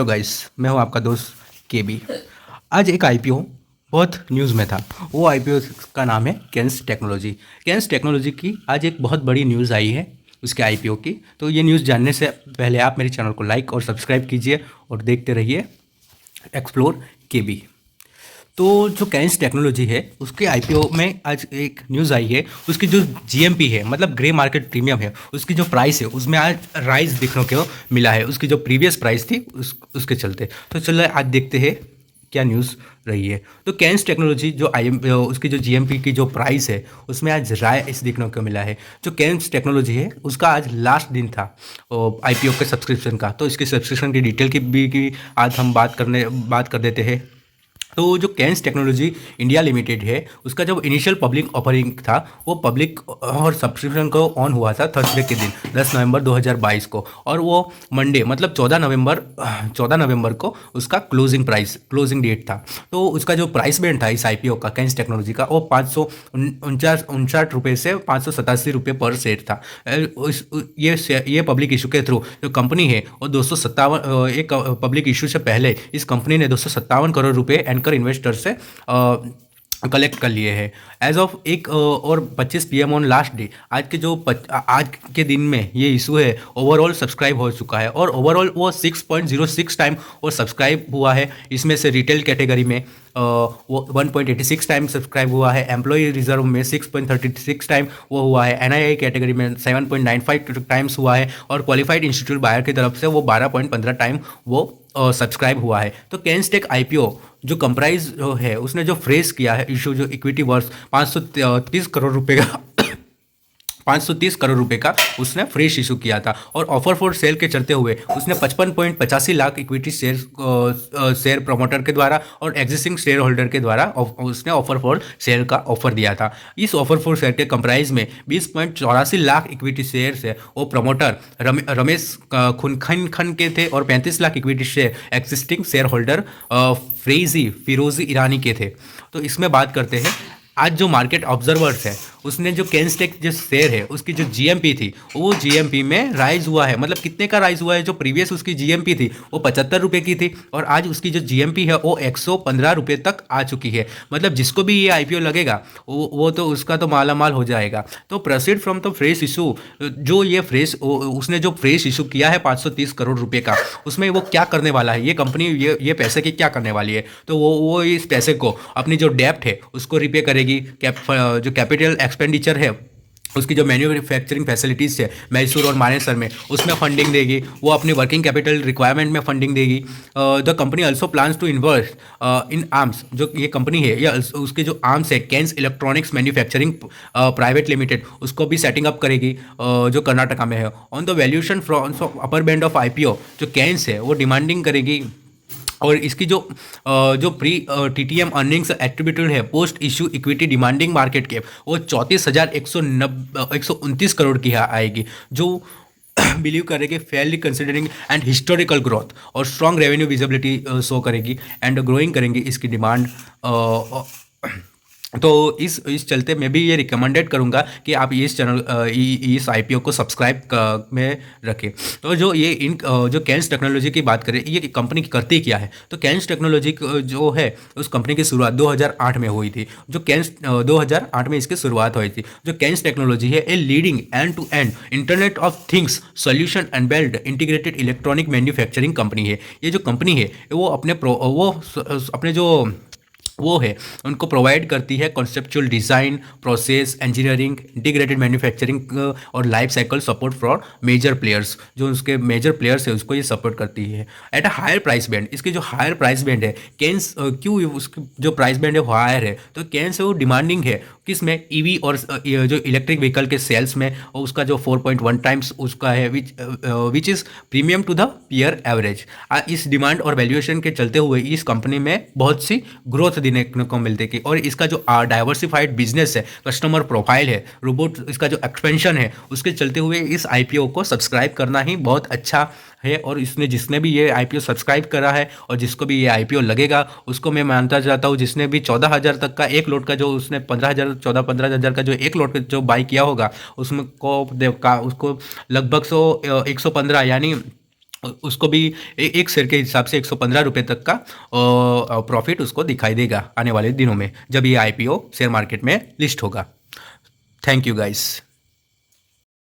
Hello guys, मैं हूं आपका दोस्त केबी। आज एक आईपीओ बहुत न्यूज़ में था। वो आईपीओ का नाम है कैंस टेक्नोलॉजी। कैंस टेक्नोलॉजी की आज एक बहुत बड़ी न्यूज़ आई है उसके आईपीओ की। तो ये न्यूज़ जानने से पहले आप मेरे चैनल को लाइक और सब्सक्राइब कीजिए और देखते रहिए एक्सप्लोर केबी। तो जो कैंस टेक्नोलॉजी है उसके आईपीओ में आज एक न्यूज़ आई है। उसकी जो जीएमपी है मतलब ग्रे मार्केट प्रीमियम है, उसकी जो प्राइस है उसमें आज राइज देखने को मिला है। उसकी जो प्रीवियस प्राइस थी उसके चलते। तो चलो आज देखते हैं क्या न्यूज़ रही है। तो कैंस टेक्नोलॉजी जो उसकी जो जीएमपी की जो प्राइस है उसमें आज राइज देखने को मिला है। जो कैंस टेक्नोलॉजी है उसका आज लास्ट दिन था आईपीओ के सब्सक्रिप्शन का। तो इसके सब्सक्रिप्शन की डिटेल की आज हम बात कर देते हैं। तो जो कैंस टेक्नोलॉजी इंडिया लिमिटेड है उसका जब इनिशियल पब्लिक ऑफरिंग था वो पब्लिक और सब्सक्रिप्शन को ऑन हुआ था थर्सडे के दिन 10 नवंबर 2022 को। और वो मंडे मतलब 14 नवंबर को उसका क्लोजिंग डेट था। तो उसका जो प्राइस बैंड था इस आईपीओ का कैंस टेक्नोलॉजी का वो 559 रुपये से 587 रुपये पर शेयर था। ये पब्लिक इशू के थ्रू जो कंपनी है वो 257 एक पब्लिक इशू से पहले इस कंपनी ने 257 करोड़ रुपए एंकर इन्वेस्टर से कलेक्ट कर लिए हैं। एज ऑफ 1 और 25 PM ऑन लास्ट डे आज के दिन में ये इशू है ओवरऑल सब्सक्राइब हो चुका है। और ओवरऑल वो 6.06 टाइम और सब्सक्राइब हुआ है। इसमें से रिटेल कैटेगरी में वो 1.86 टाइम सब्सक्राइब हुआ है। एम्प्लॉय रिजर्व में 6.36 टाइम वो हुआ है। एनआईआई कैटेगरी में 7.95 टाइम्स हुआ है। और क्वालिफाइड इंस्टीट्यूट बायर की तरफ से वो 12.15 टाइम वो सब्सक्राइब हुआ है। तो कैंसटेक आईपीओ जो कंप्राइज है उसने जो फ्रेश किया है इशू जो इक्विटी वर्थ 530 करोड़ रुपए का 530 करोड़ रुपए का उसने फ्रेश इशू किया था। और ऑफर फॉर सेल के चलते हुए उसने 55.85 लाख इक्विटी शेयर प्रमोटर के द्वारा और एग्जिस्टिंग शेयर होल्डर के द्वारा उसने ऑफर फॉर सेल का ऑफर दिया था। इस ऑफर फॉर सेल के कंप्राइज में 20.84 लाख इक्विटी शेयर है वो प्रमोटर रमेश खुनखन के थे और 35 lakh equity share existing share holder फिरोजी ईरानी के थे। तो इसमें बात करते हैं आज जो मार्केट ऑब्जर्वर्स है उसने जो कैंसटेक जो शेयर है उसकी जो जीएमपी थी वो जीएमपी में राइज हुआ है। मतलब कितने का राइज हुआ है, जो प्रीवियस उसकी जीएमपी थी वो 75 रुपये की थी और आज उसकी जो जीएमपी है वो 115 रुपये तक आ चुकी है। मतलब जिसको भी ये आईपीओ लगेगा वो तो उसका तो मालामाल हो जाएगा। तो proceed from the fresh issue जो ये फ्रेश उसने जो फ्रेश इशू किया है 530 करोड़ रुपये का, उसमें वो क्या करने वाला है, ये कंपनी ये पैसे की क्या करने वाली है। तो वो इस पैसे को अपनी जो डेप्ट है उसको रिपे करेगी। जो कैपिटल एक्सपेंडिचर है उसकी जो मैन्युफैक्चरिंग फैसिलिटीज़ है मैसूर और मानेसर में उसमें फंडिंग देगी। वो अपनी वर्किंग कैपिटल रिक्वायरमेंट में फंडिंग देगी। The company also plans to invest in arms जो ये कंपनी है या उसके जो आर्म्स है Kaynes electronics manufacturing private limited उसको भी सेटिंग अप करेगी जो कर्नाटका में है। On the valuation from upper band of IPO जो कैंस है वो डिमांडिंग करेगी। और इसकी जो प्री टीटीएम अर्निंग्स एट्रीब्यूटेड है post issue equity demanding market cap वो 34,129 करोड़ की आएगी, जो बिलीव करेगी Fairlie considering and historical growth और स्ट्रॉन्ग रेवेन्यू विजिबिलिटी शो करेगी एंड ग्रोइंग करेंगी इसकी डिमांड। तो इस चलते मैं भी ये रिकमेंडेड करूँगा कि आप इस आईपीओ को सब्सक्राइब में रखें। तो जो कैंस टेक्नोलॉजी की बात करें ये कंपनी करती क्या है, तो कैंस टेक्नोलॉजी जो है उस कंपनी की शुरुआत 2008 में हुई थी। जो कैंस 2008 में इसकी शुरुआत हुई थी। जो कैंस टेक्नोलॉजी है a leading end to end internet of things solution and build integrated electronic manufacturing company है। ये जो कंपनी है वो अपने जो वो है उनको प्रोवाइड करती है conceptual design process engineering integrated manufacturing और life cycle support for major players. जो उसके मेजर प्लेयर्स है उसको ये सपोर्ट करती है at a higher price band. इसकी जो हायर प्राइस बैंड है कैंस क्यों उसकी जो प्राइस बैंड है वो हायर है, तो कैंस है वो डिमांडिंग है किस में ईवी और जो इलेक्ट्रिक व्हीकल के सेल्स में उसका जो 4.1 टाइम्स उसका है which is premium to the peer average. इस डिमांड और वैल्यूएशन के चलते हुए इस कंपनी में बहुत सी ग्रोथ देखने को मिलती है। और इसका जो डाइवर्सिफाइड बिजनेस है कस्टमर प्रोफाइल है रोबोट इसका जो एक्सपेंशन है उसके चलते हुए इस आईपीओ को सब्सक्राइब करना ही बहुत अच्छा है। और जिसने भी ये आईपीओ सब्सक्राइब करा है और जिसको भी ये आईपीओ लगेगा उसको मैं मानता जाता हूँ जिसने भी 14,000 तक का एक लोट का जो उसने 15,000 का जो एक लोट जो बाई किया होगा उसमें उसको लगभग 115 यानी उसको भी एक शेयर के हिसाब से 115 रुपये तक का प्रॉफिट उसको दिखाई देगा आने वाले दिनों में, जब ये आईपीओ शेयर मार्केट में लिस्ट होगा। Thank you guys.